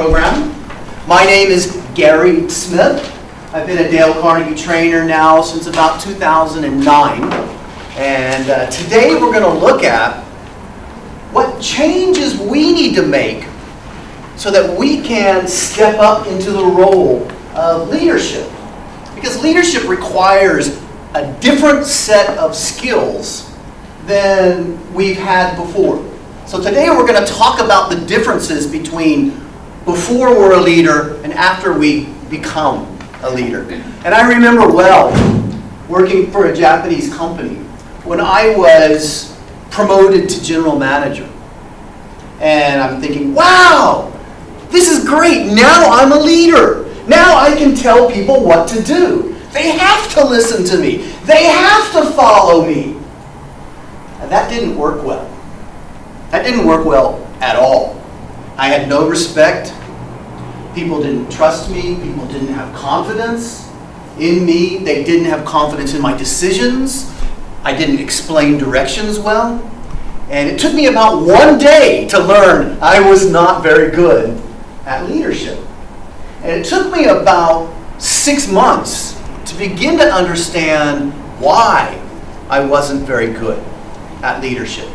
program. My name is Gary Smith. I've been a Dale Carnegie trainer now since about 2009. And today we're going to look at what changes we need to make so that we can step up into the role of leadership. Because leadership requires a different set of skills than we've had before. So today we're going to talk about the differences between before we're a leader and after we become a leader. And I remember well working for a Japanese company when I was promoted to general manager. And I'm thinking, wow, this is great. Now I'm a leader. Now I can tell people what to do. They have to listen to me. They have to follow me. And that didn't work well. That didn't work well at all. I had no respect. People didn't trust me. People didn't have confidence in me. They didn't have confidence in my decisions. I didn't explain directions well. And it took me about one day to learn I was not very good at leadership. And it took me about 6 months to begin to understand why I wasn't very good at leadership.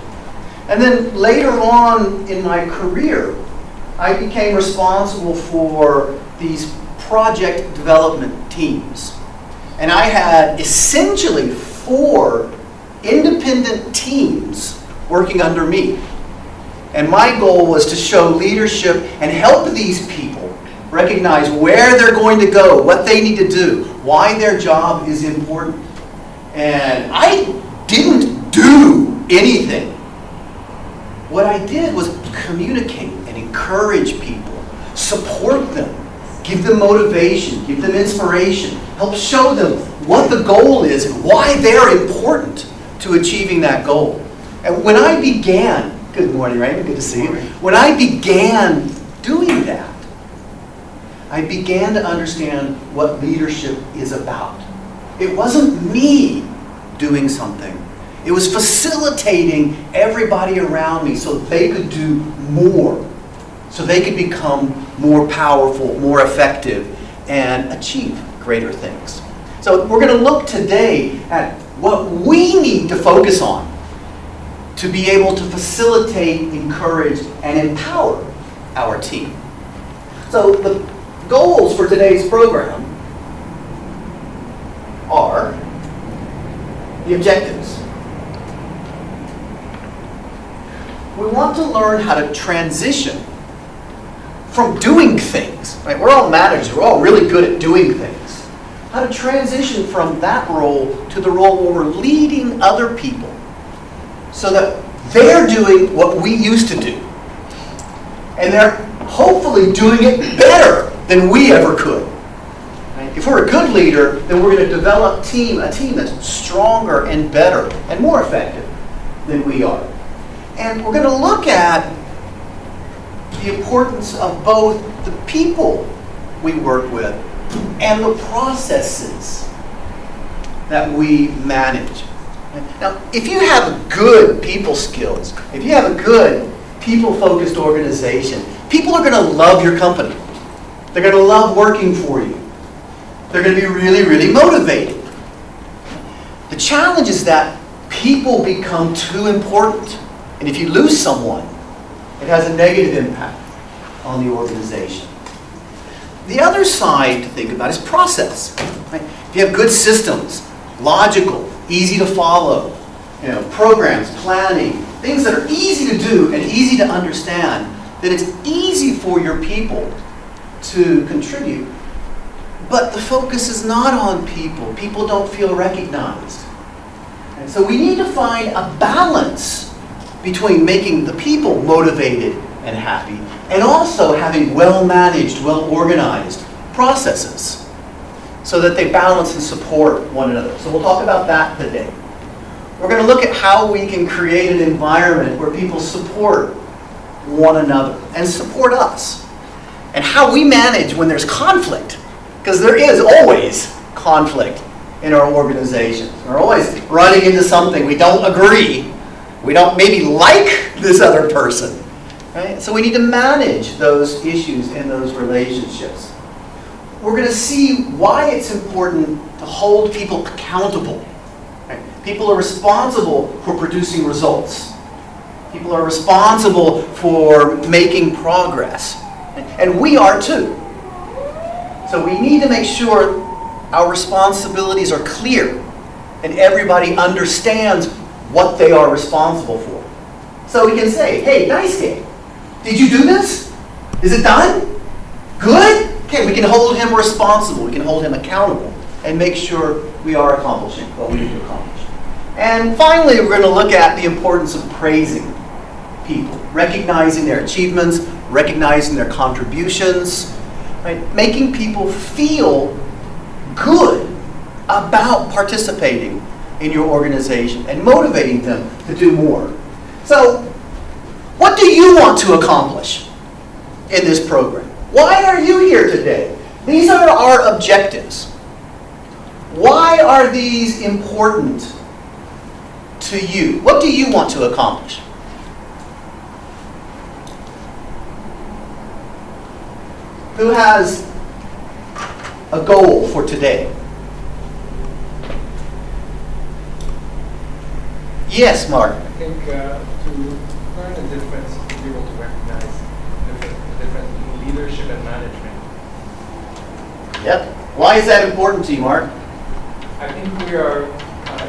And then later on in my career, I became responsible for these project development teams. And I had essentially 4 independent teams working under me. And my goal was to show leadership and help these people recognize where they're going to go, what they need to do, why their job is important. And I didn't do anything. What I did was communicate and encourage people, support them, give them motivation, give them inspiration, help show them what the goal is and why they're important to achieving that goal. And when I began, good morning, Raymond, good to see you. When I began doing that, I began to understand what leadership is about. It wasn't me doing something. It was facilitating everybody around me so they could do more, so they could become more powerful, more effective, and achieve greater things. So we're going to look today at what we need to focus on to be able to facilitate, encourage, and empower our team. So the goals for today's program are the objectives. We want to learn how to transition from doing things. Right? We're all managers. We're all really good at doing things. How to transition from that role to the role where we're leading other people so that they're doing what we used to do. And they're hopefully doing it better than we ever could. Right? If we're a good leader, then we're going to develop a team that's stronger and better and more effective than we are. And we're going to look at the importance of both the people we work with and the processes that we manage. Now, if you have good people skills, if you have a good people-focused organization, people are going to love your company. They're going to love working for you. They're going to be really, really motivated. The challenge is that people become too important. And if you lose someone, it has a negative impact on the organization. The other side to think about is process. Right? If you have good systems, logical, easy to follow, programs, planning, things that are easy to do and easy to understand, then it's easy for your people to contribute. But the focus is not on people. People don't feel recognized. And so we need to find a balance between making the people motivated and happy and also having well-managed, well-organized processes so that they balance and support one another. So we'll talk about that today. We're going to look at how we can create an environment where people support one another and support us, and how we manage when there's conflict, because there is always conflict in our organizations. We're always running into something we don't agree. We don't maybe like this other person. Right? So we need to manage those issues and those relationships. We're going to see why it's important to hold people accountable. Right? People are responsible for producing results. People are responsible for making progress. And we are too. So we need to make sure our responsibilities are clear and everybody understands what they are responsible for. So we can say, hey, Daisuke, did you do this? Is it done? Good? Okay, we can hold him responsible. We can hold him accountable and make sure we are accomplishing what we need to accomplish. And finally, we're going to look at the importance of praising people, recognizing their achievements, recognizing their contributions, right? Making people feel good about participating in your organization and motivating them to do more. So, what do you want to accomplish in this program? Why are you here today? These are our objectives. Why are these important to you? What do you want to accomplish? Who has a goal for today? Yes, Mark. I think to learn the difference, to be able to recognize the difference between leadership and management. Yep. Why is that important to you, Mark? I think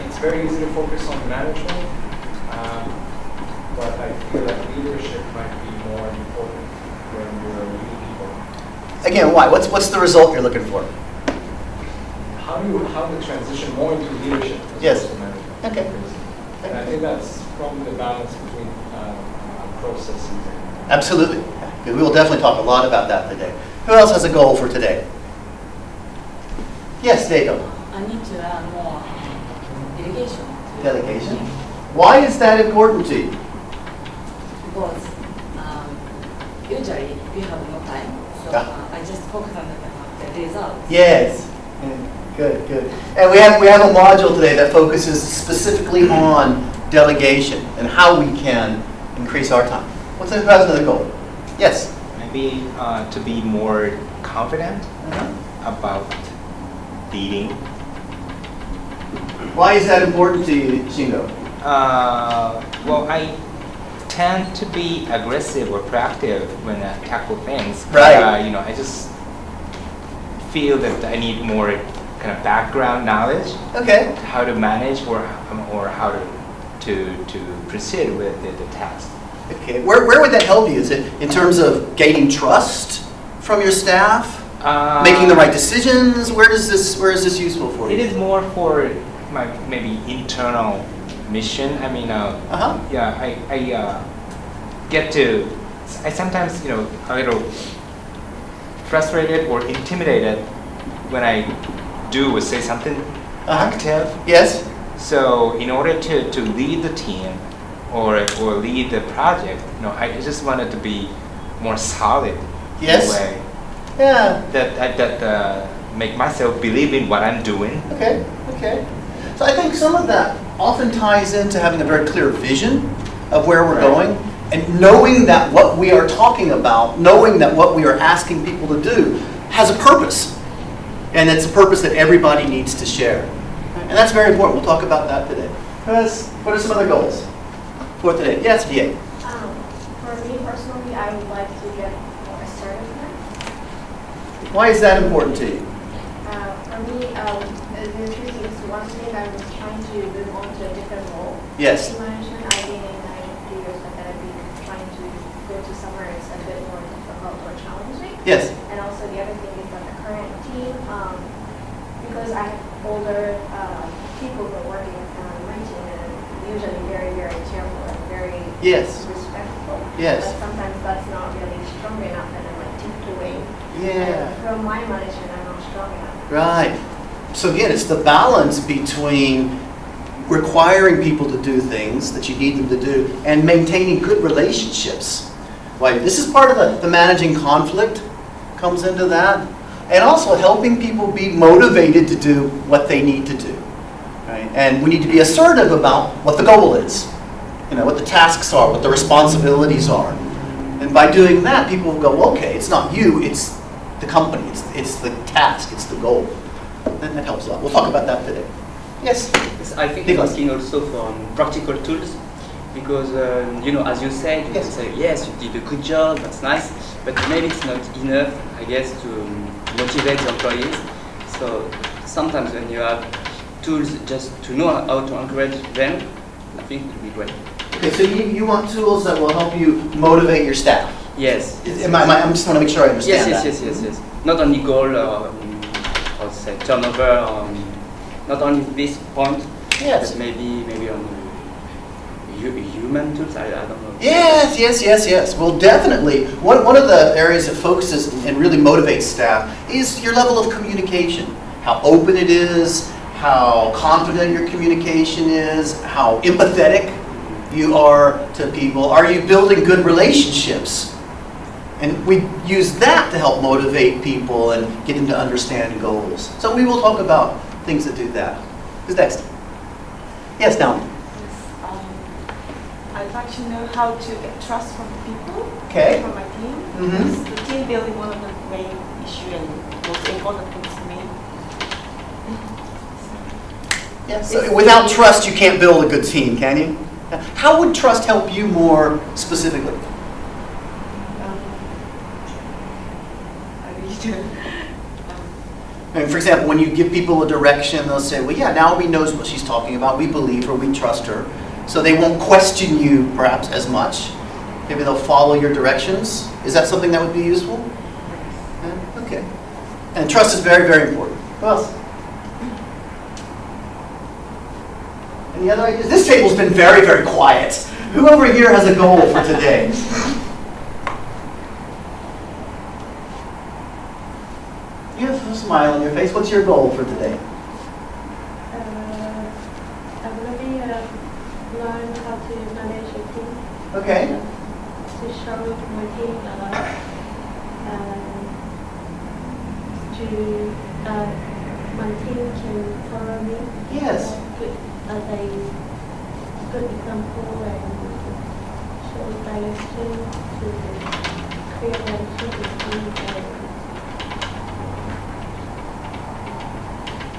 it's very easy to focus on management, but I feel that leadership might be more important when you're leading people. Again, why? What's the result you're looking for? How to transition more into leadership as Yes. opposed to management. Okay. And I think that's probably the balance between processes and... Absolutely. We will definitely talk a lot about that today. Who else has a goal for today? Yes, Dado. I need to learn more delegation. Delegation. Why is that important to you? Because usually we have no time, so I just focus on the results. Yes. Good, good. And we have a module today that focuses specifically on delegation and how we can increase our time. Who has another goal? Yes. Maybe to be more confident about leading. Why is that important to you, Shingo? Well, I tend to be aggressive or proactive when I tackle things. Right. I just feel that I need more kind of background knowledge. Okay. How to manage or how to proceed with the task. Okay. Where would that help you? Is it in terms of gaining trust from your staff? Making the right decisions? Where is this useful for you? It is more for my maybe internal mission. I mean, yeah, I sometimes a little frustrated or intimidated when I do or say something active. Yes. So in order to lead the team or lead the project, I just wanted to be more solid Yes. in a way. Yeah. That make myself believe in what I'm doing. Okay. Okay. So I think some of that often ties into having a very clear vision of where we're going and knowing that what we are talking about, knowing that what we are asking people to do has a purpose. And it's a purpose that everybody needs to share. And that's very important. We'll talk about that today. What are some other goals for today? Yes, DA. For me personally, I would like to get more assertiveness. Why is that important to you? For me, the truth is one thing I was trying to move on to a different role. Yes. In management, I've been in 9 years, but I've been trying to go to somewhere that's a bit more difficult or challenging. Yes. And also the other thing is that the current team, because I have older people who are working on my team, and usually very, very careful and very Yes. respectful. Yes. But sometimes that's not really strong enough, and I'm like tipped away. Yeah. And from my management, I'm not strong enough. Right. So again, it's the balance between requiring people to do things that you need them to do and maintaining good relationships. Right. This is part of the managing conflict comes into that. And also helping people be motivated to do what they need to do. Right? And we need to be assertive about what the goal is. What the tasks are, what the responsibilities are. And by doing that, people will go, okay, it's not you, it's the company, it's the task, it's the goal. And that helps a lot. We'll talk about that today. Yes? Yes, I think Nicholas. looking also for practical tools, because as you said, you can Yes. say yes, you did a good job, that's nice, but maybe it's not enough, I guess, to motivate the employees. So sometimes when you have tools just to know how to encourage them, I think it would be great. Okay, so you want tools that will help you motivate your staff. Yes. I just want to make sure I understand that. Yes. Not only goal or say turnover, not only this point, Yes. but maybe on human tools. I don't know. Yes. Well, definitely. One of the areas that focuses and really motivates staff is your level of communication. How open it is, how confident your communication is, how empathetic you are to people. Are you building good relationships? And we use that to help motivate people and get them to understand goals. So we will talk about things that do that. Who's next? Yes, now. I'd like to know how to get trust from people, Okay. from my team. Mhm. Because the team building one of the main issue and most important things to me. Yes. So without trust, you can't build a good team, can you? How would trust help you more specifically? I really do. And for example, when you give people a direction, they'll say, well, yeah, Naomi knows what she's talking about. We believe her. We trust her. So they won't question you perhaps as much. Maybe they'll follow your directions. Is that something that would be useful? Yeah, okay. And trust is very, very important. Who else? Any other ideas? This table's been very, very quiet. Who over here has a goal for today? You have a smile on your face. What's your goal for today? I want to learn how to manage a team. Okay. To show my team my team can follow me. Yes. As a good example and show direction to create direction with team.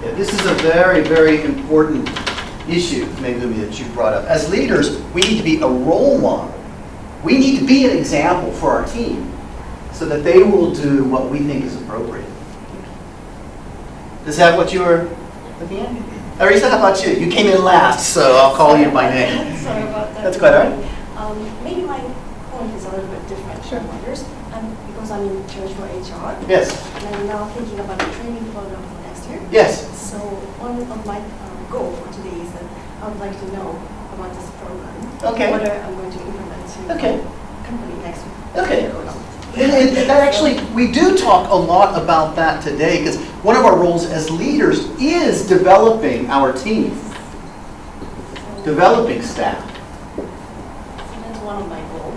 Yeah, this is a very, very important issue, Megumi, that you brought up. As leaders, we need to be a role model. We need to be an example for our team so that they will do what we think is appropriate. Is that what you were looking at? Arisa, how about you? You came in last, so I'll call you by name. Sorry about that. That's quite all right. Maybe my point is a little bit different from others, because I'm in charge for HR. Yes. And I'm now thinking about the training program for next year. Yes. So one of my goal for today is that I would like to know about this program. Okay. Whether I'm going to implement to Okay. my company next week. Okay. And that actually, we do talk a lot about that today because one of our roles as leaders is developing our team, developing staff. So that's one of my goals.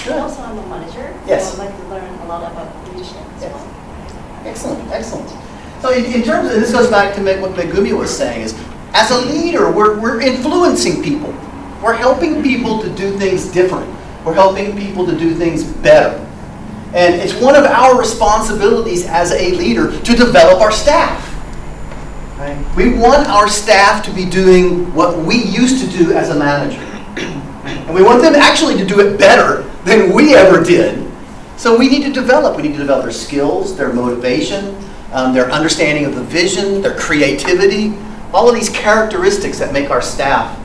Good. And also I'm a manager. Yes. So I'd like to learn a lot about leadership as Yes. well. Excellent, excellent. So in terms of, this goes back to what Megumi was saying, is as a leader, we're influencing people. We're helping people to do things different. We're helping people to do things better. And it's one of our responsibilities as a leader to develop our staff. Right? We want our staff to be doing what we used to do as a manager. And we want them actually to do it better than we ever did. So we need to develop. We need to develop their skills, their motivation, their understanding of the vision, their creativity, all of these characteristics that make our staff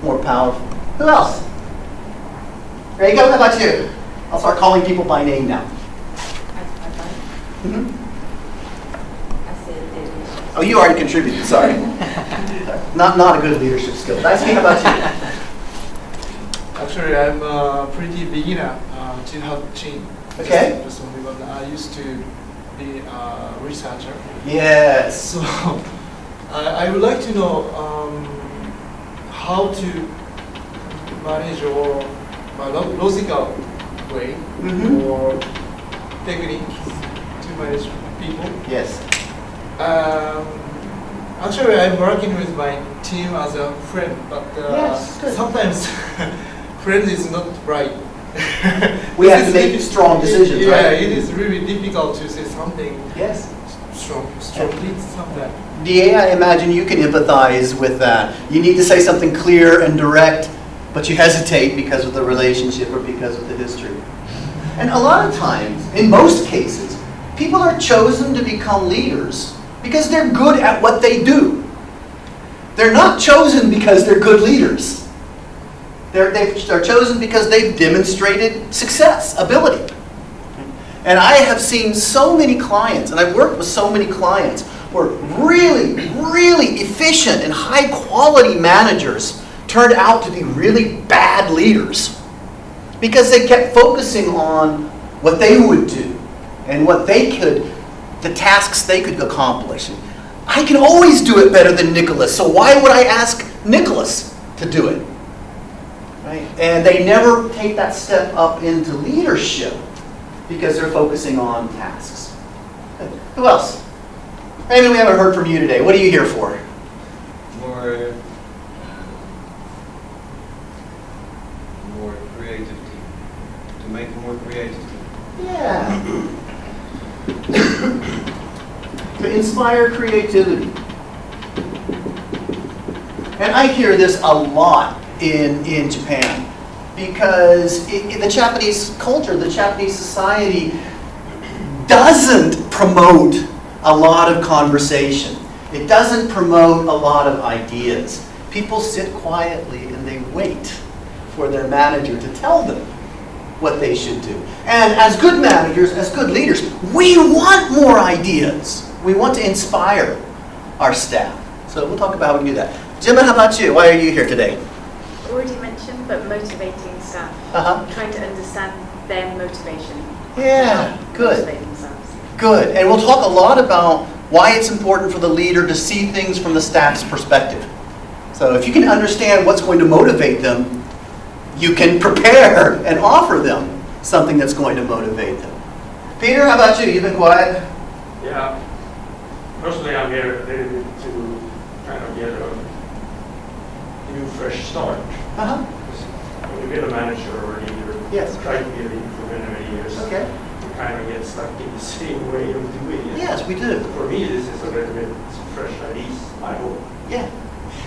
more powerful. Who else? There you go. How about you? I'll start calling people by name now. Mhm. Oh, you already contributed. Sorry. Not a good leadership skill. Nice. How about you? Actually, I'm a pretty beginner to help team. Okay. Just only, but I used to be a researcher. Yes. So I would like to know how to manage or logical way Mhm. or techniques to manage people. Yes. Actually, I'm working with my team as a friend, but Yes, good. sometimes friend is not right. We have to make strong decisions, Yeah, right? it is really difficult to say something Yes. strongly, something. DA, I imagine you can empathize with that. You need to say something clear and direct, but you hesitate because of the relationship or because of the history. And a lot of times, in most cases, people are chosen to become leaders because they're good at what they do. They're not chosen because they're good leaders. They're chosen because they've demonstrated success, ability. And I have seen so many clients, and I've worked with so many clients, where really, really efficient and high quality managers turned out to be really bad leaders because they kept focusing on what they would do and what they could, the tasks they could accomplish. I can always do it better than Nicholas, so why would I ask Nicholas to do it? Right? And they never take that step up into leadership because they're focusing on tasks. Who else? Maybe we haven't heard from you today. What are you here for? More creative team. To make a more creative team. Yeah. To inspire creativity. And I hear this a lot in Japan because the Japanese culture, the Japanese society doesn't promote a lot of conversation. It doesn't promote a lot of ideas. People sit quietly and they wait for their manager to tell them what they should do. And as good managers, as good leaders, we want more ideas. We want to inspire our staff. So we'll talk about how we can do that. Jim, how about you? Why are you here today? Already mentioned, but motivating staff. Trying to understand their motivation. Yeah, good. Motivate themselves. Good. And we'll talk a lot about why it's important for the leader to see things from the staff's perspective. So if you can understand what's going to motivate them, you can prepare and offer them something that's going to motivate them. Peter, how about you? You've been quiet. Yeah. Personally, I'm here a little bit to kind of get a new fresh start. Because when you get a manager or a leader, Yes. try to be a leader for many, many years, Okay. you kind of get stuck in the same way of doing it. Yes, we do. For me, this is a little bit fresh ideas, I hope. Yeah.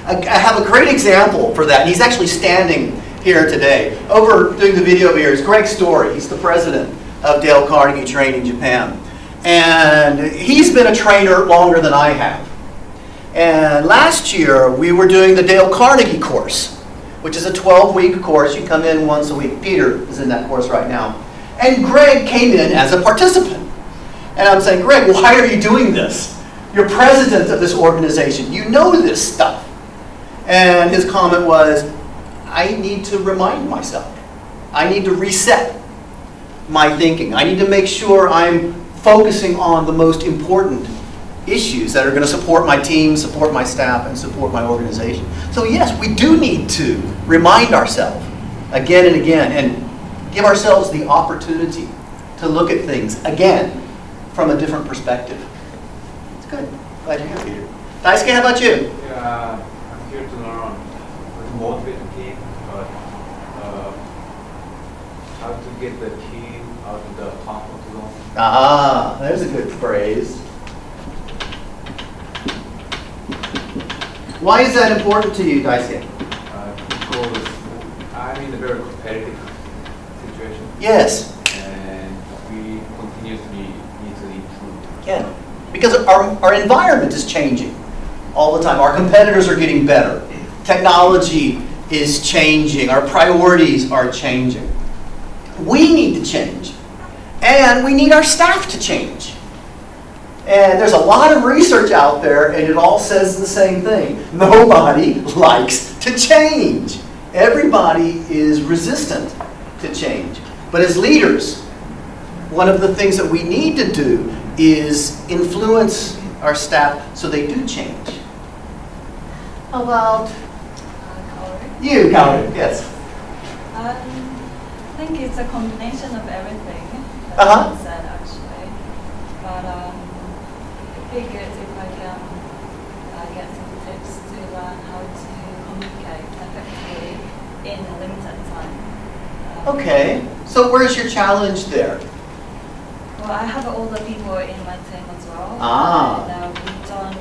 I have a great example for that. And he's actually standing here today. Over doing the video over here is Greg Story. He's the president of Dale Carnegie Training Japan. And he's been a trainer longer than I have. And last year, we were doing the Dale Carnegie course, which is a 12-week course. You come in once a week. Peter is in that course right now. And Greg came in as a participant. And I'm saying, Greg, why are you doing this? You're president of this organization. You know this stuff. And his comment was, I need to remind myself. I need to reset my thinking. I need to make sure I'm focusing on the most important issues that are going to support my team, support my staff, and support my organization. So yes, we do need to remind ourselves again and again and give ourselves the opportunity to look at things again from a different perspective. It's good. Glad you're here, Peter. Daisuke, how about you? Yeah, I'm here to learn how to motivate the team, but how to get the team out of the comfort zone. Ah, there's a good phrase. Why is that important to you, Daisuke? Because I'm in a very competitive situation, Yes. and we continuously need to improve. Yeah. Because our environment is changing all the time. Our competitors are getting better. Technology is changing. Our priorities are changing. We need to change. And we need our staff to change. And there's a lot of research out there, and it all says the same thing. Nobody likes to change. Everybody is resistant to change. But as leaders, one of the things that we need to do is influence our staff so they do change. How about you, Kaori? Yes. I think it's a combination of everything that Uh-huh. you said, actually. But I figured if I can get some tips to learn how to communicate effectively in a limited time. Okay. So where's your challenge there? Well, I have older people in my team as well. Ah. And we don't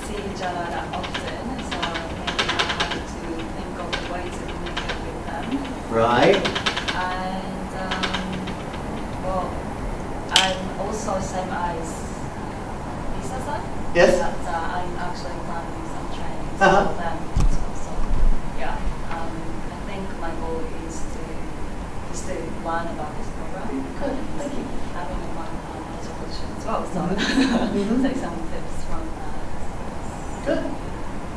see each other that often, so maybe I have to think of a way to communicate with them. Right. And well, I'm also same as Lisa-san. Yes. That I'm actually planning some trainings Uh-huh. for them as well. So yeah, I think my goal is to learn about this program. Good. Thank you. Having one solution as well. So Mhm. take some tips from that. Good.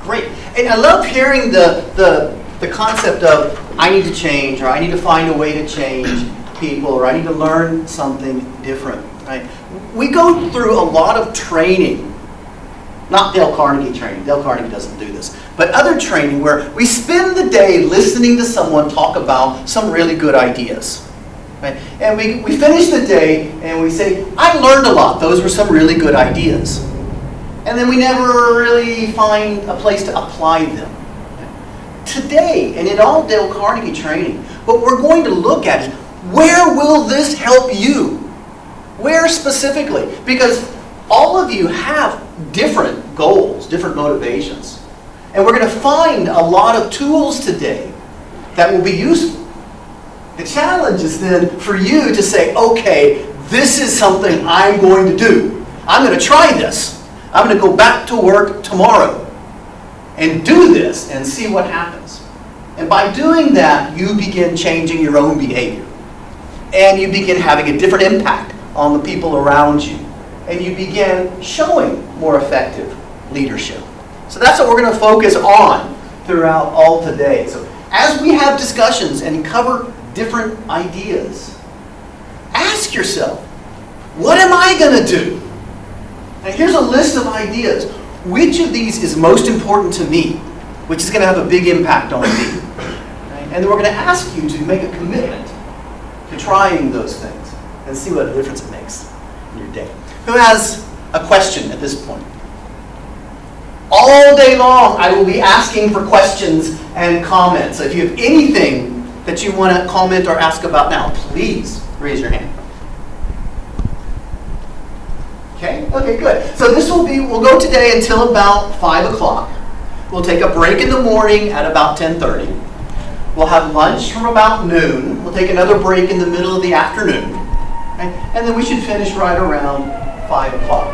Great. And I love hearing the concept of I need to change, or I need to find a way to change people, or I need to learn something different. Right? We go through a lot of training. Not Dale Carnegie training. Dale Carnegie doesn't do this. But other training where we spend the day listening to someone talk about some really good ideas. Right? And we finish the day and we say, I learned a lot. Those were some really good ideas. And then we never really find a place to apply them. Today, and in all Dale Carnegie training, what we're going to look at is where will this help you? Where specifically? Because all of you have different goals, different motivations. And we're going to find a lot of tools today that will be useful. The challenge is then for you to say, okay, this is something I'm going to do. I'm going to try this. I'm going to go back to work tomorrow and do this and see what happens. And by doing that, you begin changing your own behavior. And you begin having a different impact on the people around you. And you begin showing more effective leadership. So that's what we're going to focus on throughout all today. So as we have discussions and cover different ideas, ask yourself, what am I going to do? And here's a list of ideas. Which of these is most important to me? Which is going to have a big impact on me? Right? And then we're going to ask you to make a commitment to trying those things and see what difference it makes in your day. Who has a question at this point? All day long, I will be asking for questions and comments. So if you have anything that you want to comment or ask about now, please raise your hand. Okay, good. So we'll go today until about 5 o'clock. We'll take a break in the morning at about 10:30. We'll have lunch from about noon. We'll take another break in the middle of the afternoon. Okay? And then we should finish right around 5 o'clock.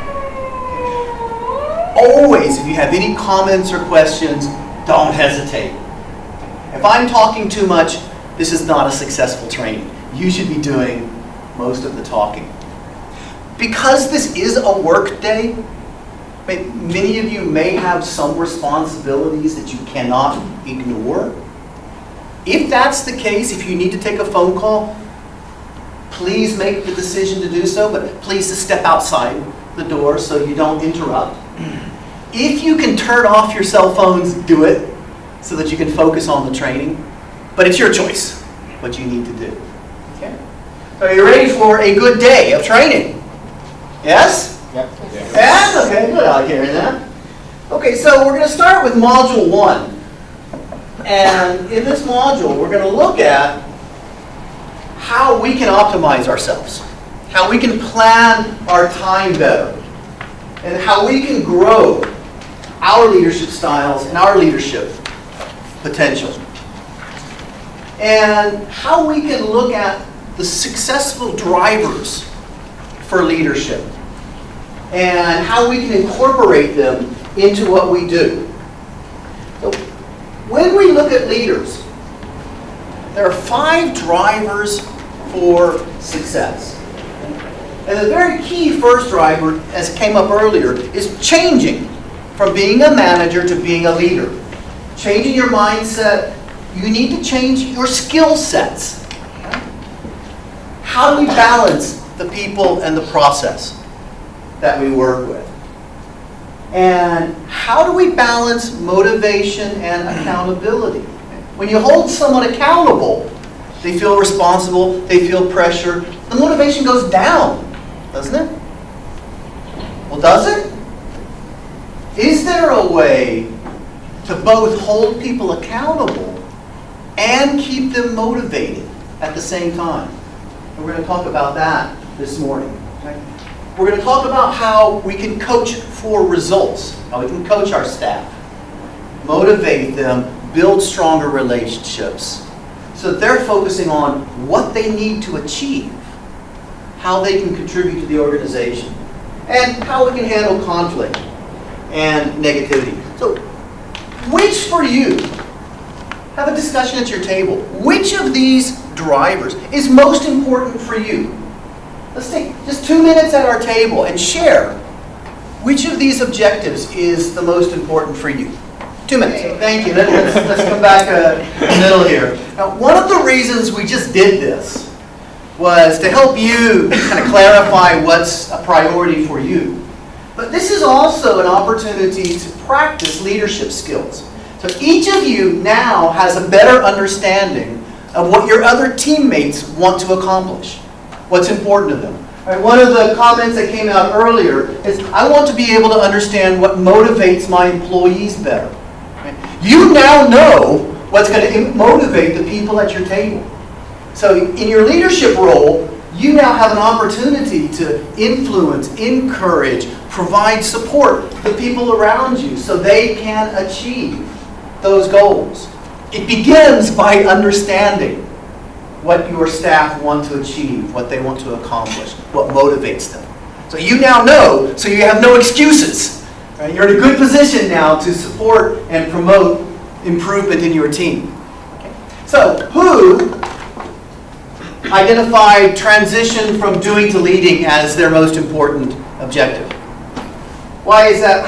Always, if you have any comments or questions, don't hesitate. If I'm talking too much, this is not a successful training. You should be doing most of the talking. Because this is a work day, many of you may have some responsibilities that you cannot ignore. If that's the case, if you need to take a phone call, please make the decision to do so, but please to step outside the door so you don't interrupt. If you can turn off your cell phones, do it so that you can focus on the training. But it's your choice what you need to do. Okay? So are you ready for a good day of training? Yes? Yep. Yes? Okay, good. I hear that. Okay, so we're going to start with Module 1. And in this module, we're going to look at how we can optimize ourselves, how we can plan our time better, and how we can grow our leadership styles and our leadership potential. And how we can look at the successful drivers for leadership and how we can incorporate them into what we do. So when we look at leaders, there are 5 drivers for success. And the very key first driver, as came up earlier, is changing from being a manager to being a leader. Changing your mindset, you need to change your skill sets. How do we balance the people and the process that we work with? And how do we balance motivation and accountability? When you hold someone accountable, they feel responsible, they feel pressure, the motivation goes down, doesn't it? Well, does it? Is there a way to both hold people accountable and keep them motivated at the same time. And we're going to talk about that this morning. Okay? We're going to talk about how we can coach for results, how we can coach our staff, motivate them, build stronger relationships, so that they're focusing on what they need to achieve, how they can contribute to the organization, and how we can handle conflict and negativity. So, which for you, have a discussion at your table, which of these drivers is most important for you? Let's take just 2 minutes at our table and share which of these objectives is the most important for you. 2 minutes. Thank you. Let's come back in the middle here. Now, one of the reasons we just did this was to help you kind of clarify what's a priority for you. But this is also an opportunity to practice leadership skills. So each of you now has a better understanding of what your other teammates want to accomplish, what's important to them. Right, one of the comments that came out earlier is, I want to be able to understand what motivates my employees better. Right? You now know what's going to motivate the people at your table. So in your leadership role, you now have an opportunity to influence, encourage, provide support to the people around you so they can achieve those goals. It begins by understanding what your staff want to achieve, what they want to accomplish, what motivates them. So you now know, so you have no excuses. Right? You're in a good position now to support and promote improvement in your team. Okay. So who identified transition from doing to leading as their most important objective? Why is that?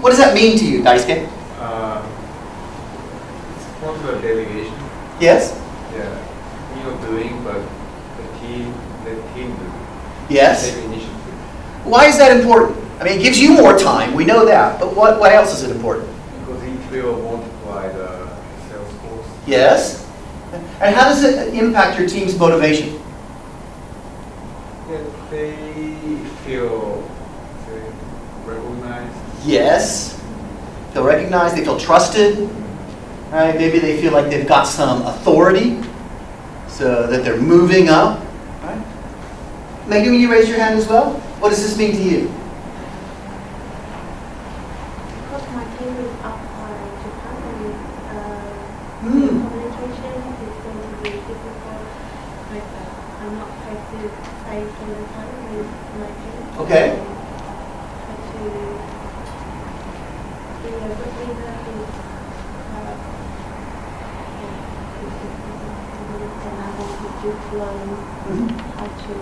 What does that mean to you, Daisuke? It's more to a delegation. Yes? Yeah. You're doing, but the team do. Yes? Take initiative. Why is that important? I mean, it gives you more time, we know that, but what else is it important? Because each will multiply the sales force. Yes? And how does it impact your team's motivation? That they feel recognized. Yes. Feel recognized, they feel trusted. Right? Maybe they feel like they've got some authority, so that they're moving up. Right? Megan, will you raise your hand as well? What does this mean to you? Because my team is up to family, Hmm. communication is going to be difficult. Like, I'm not trying to stay all the time with my team. Okay. Try to be a good leader who and I want to just learn Mhm. how to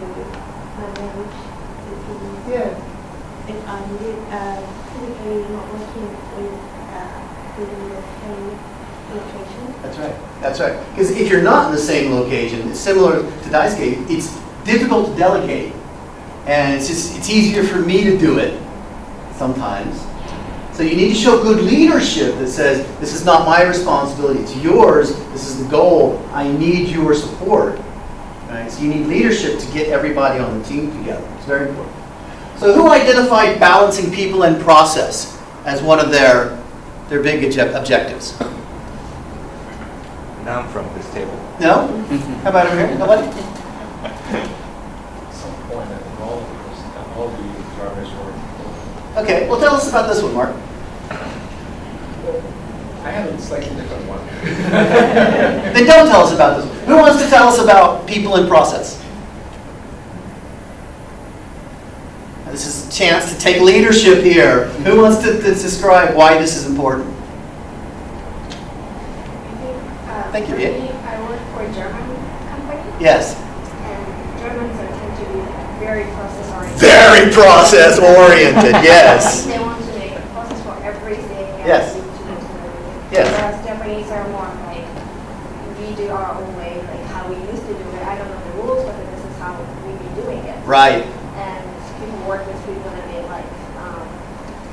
manage the team. Yeah. If I'm physically not working with within the same location. That's right. That's right. Because if you're not in the same location, it's similar to Daisuke, it's difficult to delegate. And it's easier for me to do it sometimes. So you need to show good leadership that says, this is not my responsibility, it's yours, this is the goal, I need your support. Right? So you need leadership to get everybody on the team together. It's very important. So who identified balancing people and process as one of their big objectives? None from this table. No? How about over here? Nobody? At some point, I think all the drivers were. Okay, well tell us about this one, Mark. I have a slightly different one. Then don't tell us about this one. Who wants to tell us about people and process? This is a chance to take leadership here. Who wants to describe why this is important? Thank you, For Ian. me, I work for a German company, Yes. and Germans are tend to be very process-oriented. Very process oriented, yes. They want to make a process for everything. And Yes. to do everything. Yes. Whereas Japanese are more like, we do our own way, like how we used to do it. I don't know the rules, but this is how we be doing it. Right. And people work with people that they like.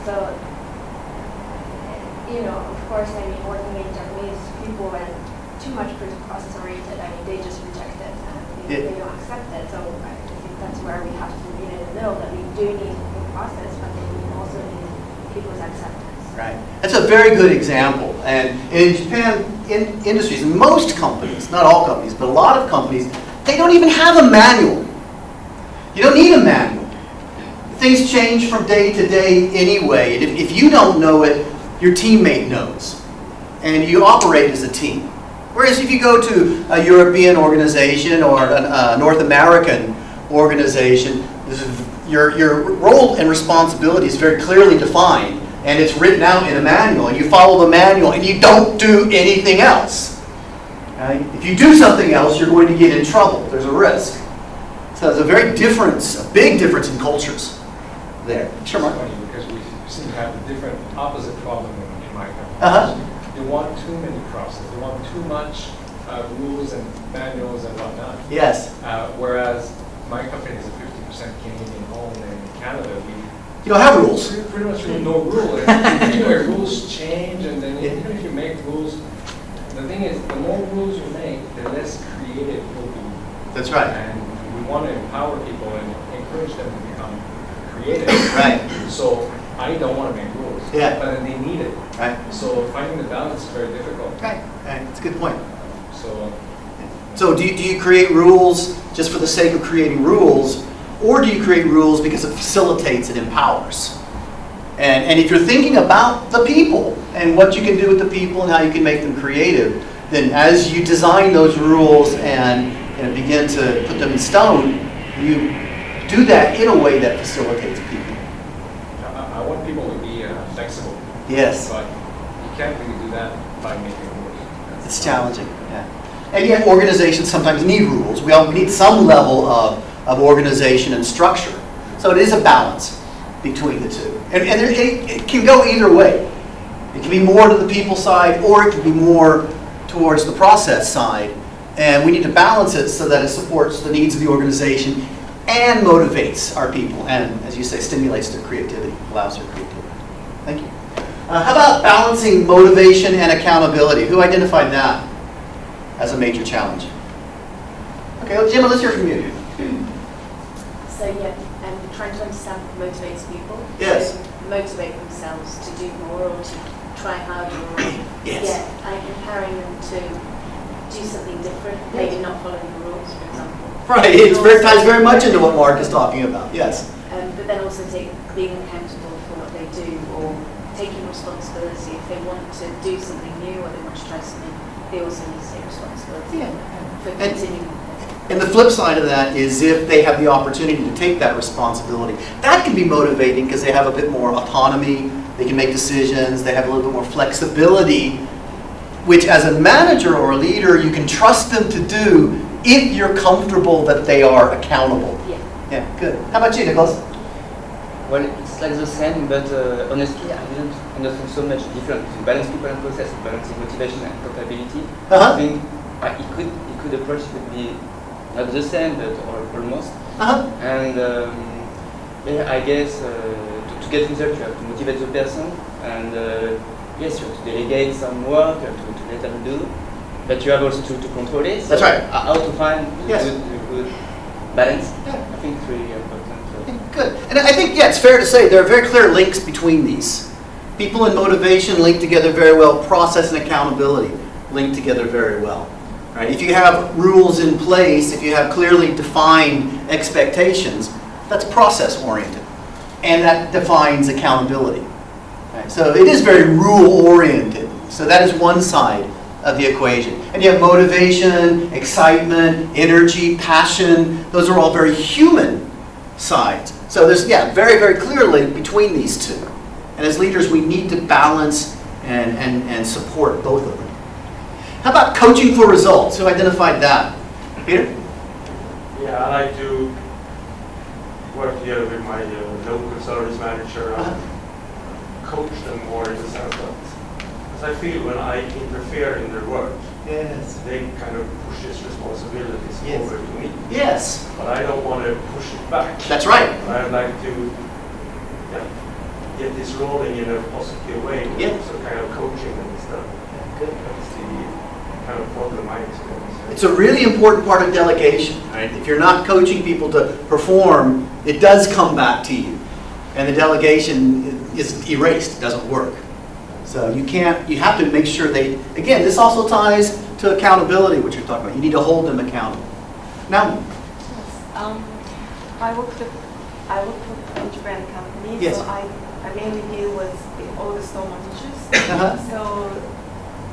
So, you know, of course, I mean, working in Japanese people and too much process oriented, I mean, they just reject it and they don't accept it. So I think that's where we have to meet in the middle, that we do need the process, but then we also need people's acceptance. Right. That's a very good example. And in Japan, industries, most companies, not all companies, but a lot of companies, they don't even have a manual. You don't need a manual. Things change from day to day anyway, and if you don't know it, your teammate knows, and you operate as a team. Whereas if you go to a European organization or a North American organization, your role and responsibility is very clearly defined, and it's written out in a manual, and you follow the manual, and you don't do anything else. Okay? If you do something else, you're going to get in trouble. There's a risk. So there's a big difference in cultures there. Sure, Mark. It's funny because we seem to have a different opposite problem in my company. They want too many processes. They want too much rules and manuals and whatnot. Yes. Whereas my company is a 50% Canadian owned, and in Canada you don't have rules. pretty much no rule. Anyway, rules change, and then even if you make rules, the thing is, the more rules you make, the less creative you'll be. That's right. And we want to empower people and encourage them to become creative. Right. So I don't want to make rules. Yeah. But then they need it. Right. So finding the balance is very difficult. Right. Right. That's a good point. So do you create rules just for the sake of creating rules, or do you create rules because it facilitates and empowers? And if you're thinking about the people and what you can do with the people and how you can make them creative, then as you design those rules and begin to put them in stone, you do that in a way that facilitates people. I want people to be flexible. Yes. But you can't really do that by making rules. It's challenging, yeah. And yet organizations sometimes need rules. We all need some level of organization and structure. So it is a balance between the two. And it can go either way. It can be more to the people side, or it can be more towards the process side. And we need to balance it so that it supports the needs of the organization and motivates our people. And, as you say, stimulates their creativity, allows their creativity. Thank you. How about balancing motivation and accountability? Who identified that as a major challenge? Okay, well, Jim, let's hear from you. So yeah, trying to understand what motivates people. Yes. To motivate themselves to do more or to try harder or Yes. empowering them to do something different, maybe not following the rules, for example. Right, ties very much into what Mark is talking about, yes. But then also being accountable for what they do, or taking responsibility. If they want to do something new or they want to try something, they also need to take responsibility for continuing. And the flip side of that is if they have the opportunity to take that responsibility, that can be motivating because they have a bit more autonomy, they can make decisions, they have a little bit more flexibility, which as a manager or a leader, you can trust them to do if you're comfortable that they are accountable. Yeah. Yeah, good. How about you, Nicholas? Well, it's like the same, but honestly, I didn't understand so much difference between balancing people and process, balancing motivation and accountability. I think it could approach would be not the same, but almost. And I guess to get results, you have to motivate the person, and yes, you have to delegate some work, you have to let them do, but you have also to control it. So that's right. How to find good balance? Yeah. I think it's really important. Good. And I think, it's fair to say there are very clear links between these. People and motivation link together very well. Process and accountability link together very well. Right? If you have rules in place, if you have clearly defined expectations, that's process-oriented. And that defines accountability. Right? So it is very rule-oriented. So that is one side of the equation. And you have motivation, excitement, energy, passion. Those are all very human sides. So there's, very, very clear link between these two. And as leaders, we need to balance and support both of them. How about coaching for results? Who identified that? Peter? Yeah, I like to work together with my local service manager and coach them more in the sense that, because I feel when I interfere in their work, they kind of push this responsibilities over to me. Yes. But I don't want to push it back. That's right. I'd like to get this rolling in a positive way, so kind of coaching and stuff. Good. That's the kind of problem I experience. It's a really important part of delegation. Right? If you're not coaching people to perform, it does come back to you. And the delegation is erased, it doesn't work. So you have to make sure again, this also ties to accountability, which you're talking about. You need to hold them accountable. Now, I work for French brand company, yes. so I mainly deal with all the store managers. So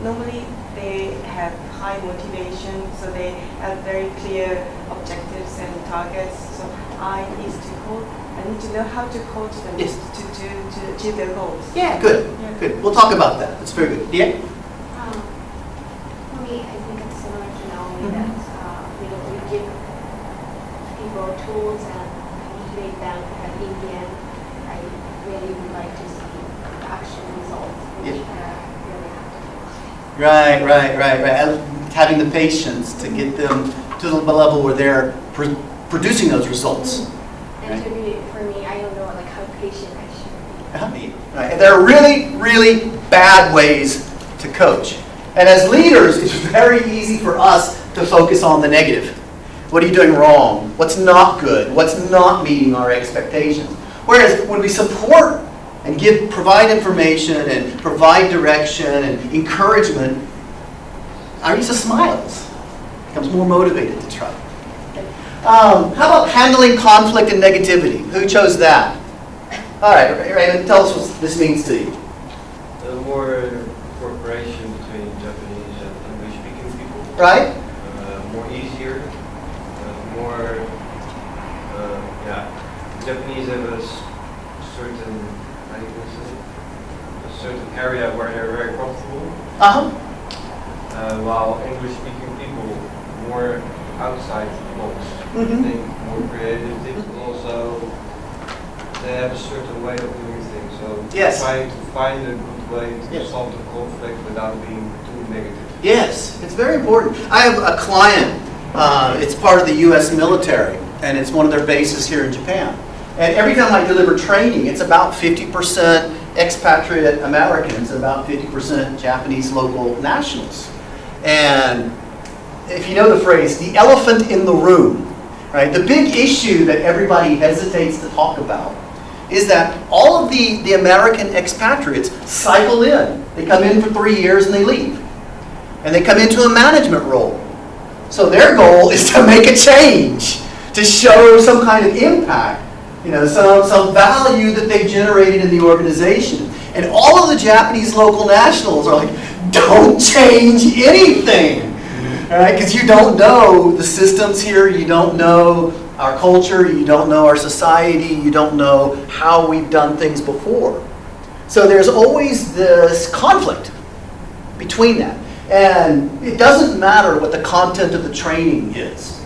normally they have high motivation, so they have very clear objectives and targets. So I need to know how to coach them Yes. to achieve their goals. Yeah, good. Yeah. Good. We'll talk about that. That's very good. Yeah. For me, I think it's similar to Naomi that we give people tools and motivate them, and in the end, I really would like to see the action results, which really have to Right. Having the patience to get them to the level where they're producing those results. And to be, for me, I don't know like how patient I should be. Right. And there are really, really bad ways to coach. And as leaders, it's very easy for us to focus on the negative. What are you doing wrong? What's not good? What's not meeting our expectations? Whereas when we support and provide information and provide direction and encouragement, our use of smiles becomes more motivated to try. How about handling conflict and negativity? Who chose that? All right, Raymond, tell us what this means to you. More cooperation between Japanese and English-speaking people. Right? More easier. More, Japanese have a certain, how do you say, a certain area where they're very comfortable. While English-speaking people more outside the box. Think more creative, but also they have a certain way of doing things. So Yes. trying to find a good way to Yes. solve the conflict without being too negative. Yes, it's very important. I have a client, it's part of the U.S. military, and it's one of their bases here in Japan. And every time I deliver training, it's about 50% expatriate Americans, about 50% Japanese local nationals. And if you know the phrase, the elephant in the room, right? The big issue that everybody hesitates to talk about is that all of the American expatriates cycle in. They come in for 3 years and they leave. And they come into a management role. So their goal is to make a change, to show some kind of impact, some value that they've generated in the organization. And all of the Japanese local nationals are like, don't change anything. All right, because you don't know the systems here, you don't know our culture, you don't know our society, you don't know how we've done things before. So there's always this conflict between that. And it doesn't matter what the content of the training is.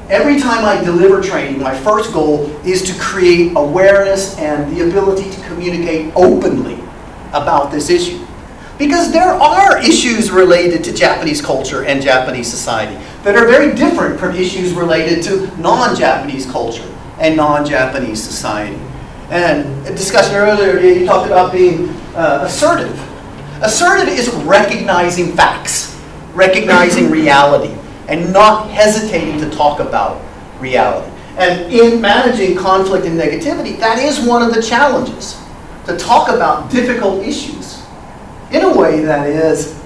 Every time I deliver training, my first goal is to create awareness and the ability to communicate openly about this issue. Because there are issues related to Japanese culture and Japanese society that are very different from issues related to non-Japanese culture and non-Japanese society. And a discussion earlier, you talked about being assertive. Assertive is recognizing facts, recognizing reality, and not hesitating to talk about reality. And in managing conflict and negativity, that is one of the challenges, to talk about difficult issues in a way that is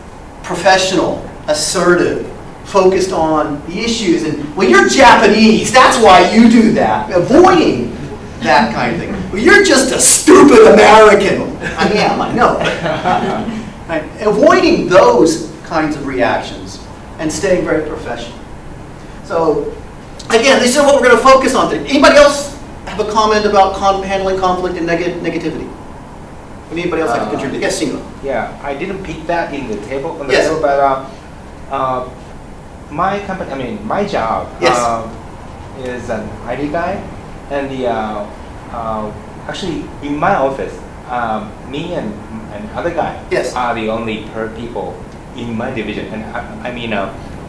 professional, assertive, focused on the issues. And, well, you're Japanese, that's why you do that. Avoiding that kind of thing. Well, you're just a stupid American. I am, I know. Right? Avoiding those kinds of reactions and staying very professional. So, again, this is what we're going to focus on today. Anybody else have a comment about handling conflict and negativity? Anybody else like to contribute? Yes, Shingo. Yeah, I didn't pick that in the table, Yes. but my company, my job Yes. is an IT guy, and actually in my office, me and other guy Yes. are the only people in my division, and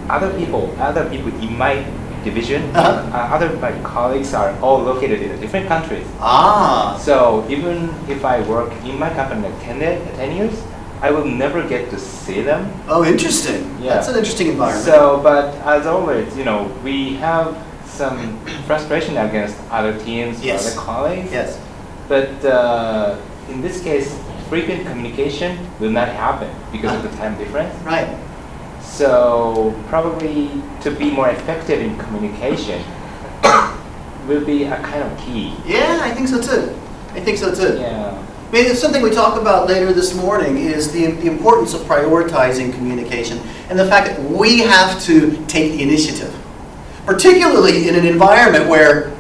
other people in my division, other my colleagues are all located in different countries. So even if I work in my company like 10 years, I will never get to see them. Oh, interesting. Yeah. That's an interesting environment. So, but as always, we have some frustration against other teams, Yes. other colleagues. Yes. But in this case, frequent communication will not happen because of the time difference. Right. So probably to be more effective in communication will be a kind of key. Yeah, I think so too. I think so too. Yeah. I mean, it's something we talk about later this morning is the importance of prioritizing communication and the fact that we have to take the initiative, particularly in an environment where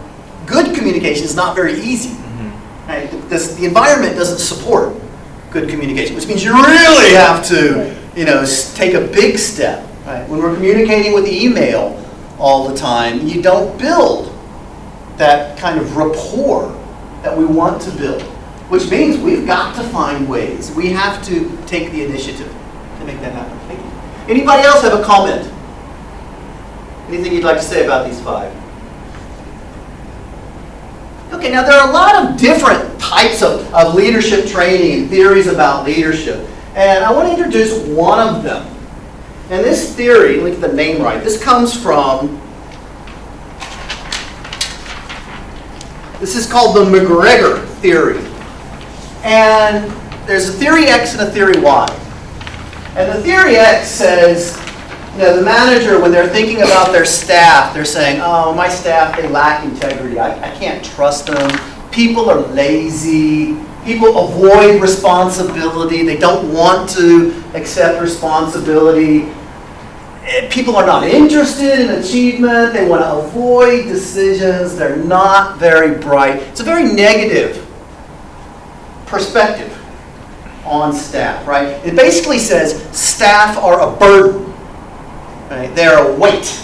good communication is not very easy. Mm-hmm. Right? Because the environment doesn't support good communication, which means you really have to, take a big step. Right? When we're communicating with email all the time, you don't build that kind of rapport that we want to build, which means we've got to find ways. We have to take the initiative to make that happen. Thank you. Anybody else have a comment? Anything you'd like to say about these 5? Okay, now there are a lot of different types of leadership training and theories about leadership. And I want to introduce one of them. And this theory, let me get the name right, this comes from, this is called the McGregor theory. And there's a theory X and a theory Y. And the theory X says, the manager, when they're thinking about their staff, they're saying, oh, my staff, they lack integrity. I can't trust them. People are lazy. People avoid responsibility. They don't want to accept responsibility. People are not interested in achievement. They want to avoid decisions. They're not very bright. It's a very negative perspective on staff, right? It basically says staff are a burden. Right? They're a weight.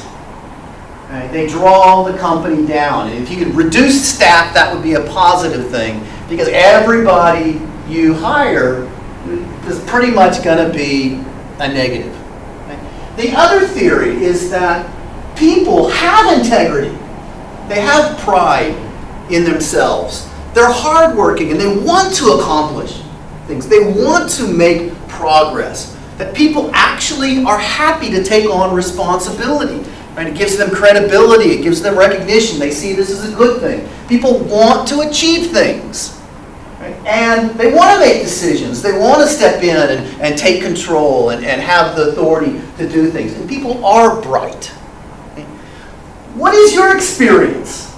Right? They draw the company down. And if you could reduce staff, that would be a positive thing because everybody you hire is pretty much going to be a negative. Right? The other theory is that people have integrity. They have pride in themselves. They're hardworking and they want to accomplish things. They want to make progress. That people actually are happy to take on responsibility. Right? It gives them credibility. It gives them recognition. They see this as a good thing. People want to achieve things. Right? And they want to make decisions. They want to step in and take control and have the authority to do things. And people are bright. Okay? What is your experience?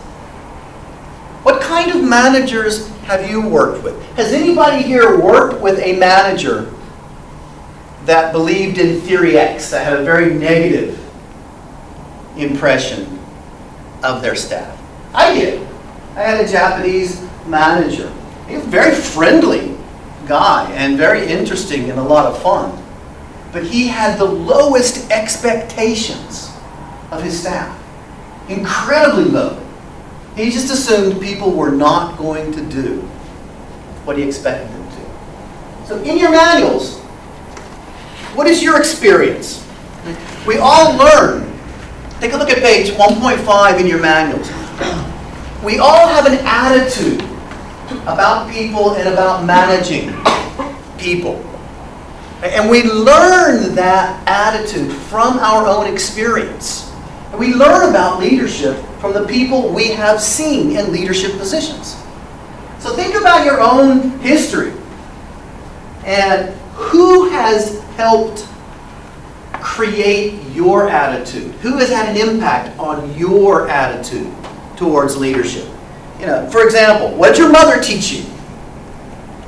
What kind of managers have you worked with? Has anybody here worked with a manager that believed in theory X, that had a very negative impression of their staff? I did. I had a Japanese manager. He was a very friendly guy and very interesting and a lot of fun. But he had the lowest expectations of his staff. Incredibly low. He just assumed people were not going to do what he expected them to. So in your manuals, what is your experience? We all learn. Take a look at page 1.5 in your manuals. We all have an attitude about people and about managing people. And we learn that attitude from our own experience. And we learn about leadership from the people we have seen in leadership positions. So think about your own history. And who has helped create your attitude? Who has had an impact on your attitude towards leadership? For example, what did your mother teach you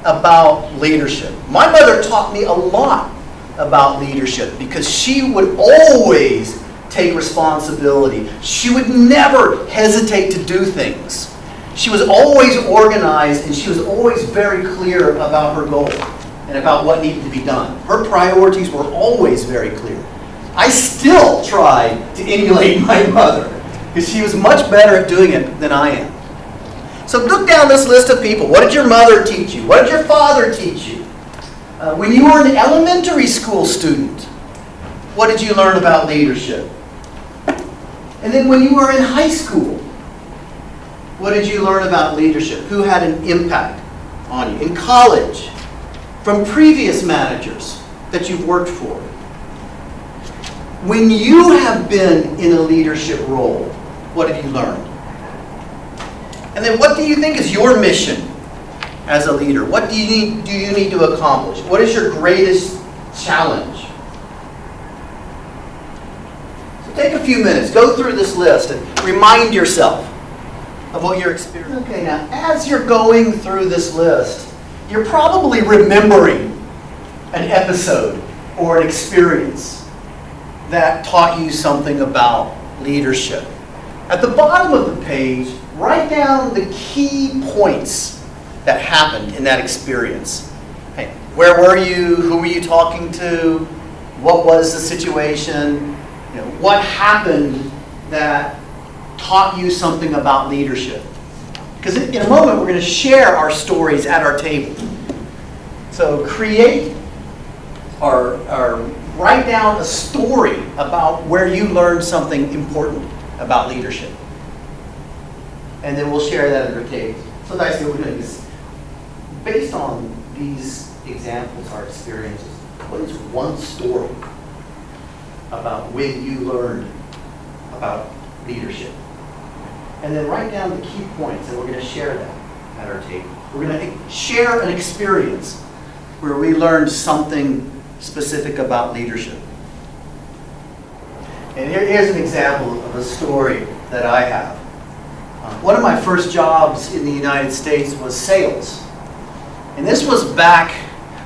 about leadership? My mother taught me a lot about leadership because she would always take responsibility. She would never hesitate to do things. She was always organized and she was always very clear about her goal and about what needed to be done. Her priorities were always very clear. I still try to emulate my mother because she was much better at doing it than I am. So look down this list of people. What did your mother teach you? What did your father teach you? When you were an elementary school student, what did you learn about leadership? And then when you were in high school, what did you learn about leadership? Who had an impact on you? In college, from previous managers that you've worked for. When you have been in a leadership role, what have you learned? And then what do you think is your mission as a leader? What do you need to accomplish? What is your greatest challenge? So take a few minutes, go through this list and remind yourself of what you're experiencing. Okay, now as you're going through this list, you're probably remembering an episode or an experience that taught you something about leadership. At the bottom of the page, write down the key points that happened in that experience. Hey, where were you? Who were you talking to? What was the situation? What happened that taught you something about leadership? Because in a moment, we're going to share our stories at our table. So create or write down a story about where you learned something important about leadership. And then we'll share that at our table. So that's what we're doing is, based on these examples, our experiences, what is one story about when you learned about leadership? And then write down the key points, and we're going to share that at our table. We're going to share an experience where we learned something specific about leadership. And here's an example of a story that I have. One of my first jobs in the United States was sales. And this was back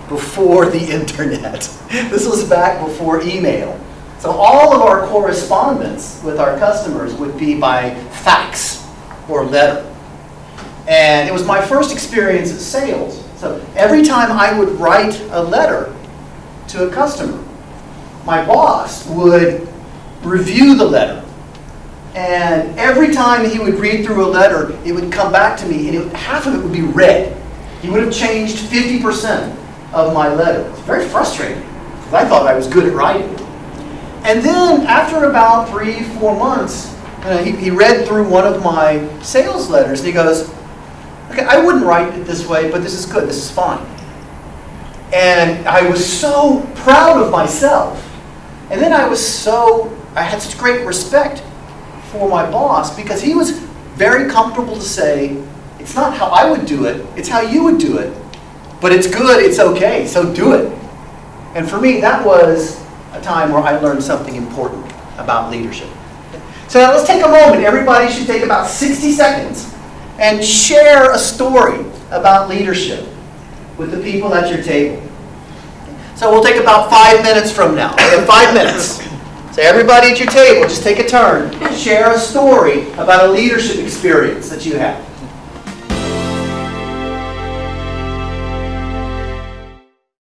before the internet. This was back before email. So all of our correspondence with our customers would be by fax or letter. And it was my first experience at sales. So every time I would write a letter to a customer, my boss would review the letter. And every time he would read through a letter, it would come back to me, and half of it would be red. He would have changed 50% of my letter. It's very frustrating, because I thought I was good at writing. And then after about 3-4 months, he read through one of my sales letters, and he goes, okay, I wouldn't write it this way, but this is good, this is fine. And I was so proud of myself. And then I had such great respect for my boss, because he was very comfortable to say, it's not how I would do it, it's how you would do it. But it's good, it's okay, so do it. And for me, that was a time where I learned something important about leadership. So now let's take a moment. Everybody should take about 60 seconds and share a story about leadership with the people at your table. So we'll take about 5 minutes from now. We have 5 minutes. So everybody at your table, just take a turn. Share a story about a leadership experience that you have.